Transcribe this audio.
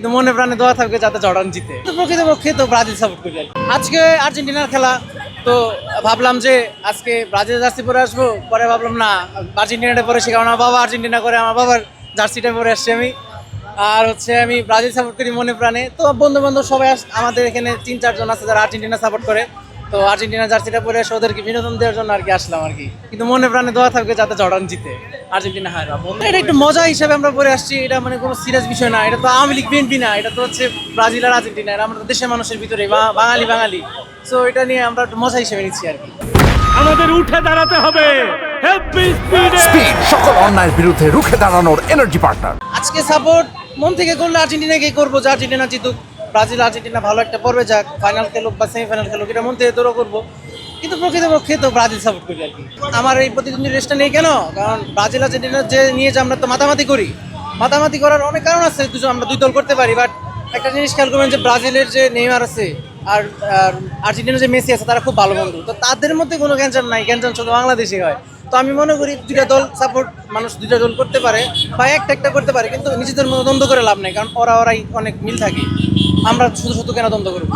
কিন্তু মনে প্রাণে দোয়া থাকবে যাতে জর্ডান জিতে। তো প্রকৃতপক্ষে তো ব্রাজিল সাপোর্ট করি। আজকে আর্জেন্টিনার খেলা, তো ভাবলাম যে আজকে ব্রাজিল জার্সি পরে আসবো, পরে ভাবলাম না আর্জেন্টিনাটা পরে সে, কারণ আমার বাবা আর্জেন্টিনা করে, আমার বাবার জার্সিটা পরে আসছি আমি। আর হচ্ছে আমি ব্রাজিল সাপোর্ট করি মনে প্রাণে। তো বন্ধু বান্ধব সবাই আমাদের এখানে 3-4 জন আছে যারা আর্জেন্টিনা সাপোর্ট করে। তো আর্জেন্টিনা জার্সিটা পরে এসে ওদেরকে বিনোদন দেওয়ার জন্য আর কি আসলাম আর কি। কিন্তু মনে প্রাণে দোয়া থাকবে যাতে জর্ডান জিতে, আর্জেন্টিনা হারে। এটা একটু মজা হিসেবে আমরা পরে আসছি, এটা মানে কোনো সিরিয়াস বিষয় না। এটা তো আওয়ামী লীগ বিএনপি না, এটা তো হচ্ছে ব্রাজিল আর আর্জেন্টিনা, এটা আমরা দেশের মানুষের ভিতরে বাঙালি। সো এটা নিয়ে আমরা একটু মজা হিসেবে নিচ্ছি আর কি। আমাদের উঠে দাঁড়াতে হবে। স্পিড সকল অন্যায়ের বিরুদ্ধে রুখে দাঁড়ানোর এনার্জি পার্টনার। আজকে সাপোর্ট মন থেকে করলে আর্জেন্টিনাকেই করবো, যে আর্জেন্টিনা জিতুক। ব্রাজিল আর্জেন্টিনা ভালো একটা পর্বে যাক, ফাইনাল খেলুক বা সেমিফাইনাল খেলুক, এটা মন থেকে দৌড় করবো। কিন্তু প্রকৃতপক্ষে তো ব্রাজিল সাপোর্ট করি আর কি। আমার এই প্রতিদ্বন্দ্বী রেসটা নেই কেন, কারণ ব্রাজিল আর্জেন্টিনা যে নিয়ে যে আমরা তো মাতামাতি করার অনেক কারণ আছে। আমরা দুই দল করতে পারি, বাট একটা জিনিস খেয়াল করবেন যে ব্রাজিলের যে নেইমার আছে আর আর্জেন্টিনার যে মেসি আছে, তারা খুব ভালো বন্ধু। তো তাদের মধ্যে কোনো গ্যাঞ্জাম নাই, গ্যাঞ্জাম শুধু বাংলাদেশে হয়। তো আমি মনে করি দুইটা দল সাপোর্ট মানুষ দুইটা দল করতে পারে বা একটা করতে পারে, কিন্তু নিজেদের মধ্যে দ্বন্দ্ব করে লাভ নেই, কারণ ওরাই অনেক মিল থাকে। আমরা শুধু কেন দ্বন্দ্ব করবো।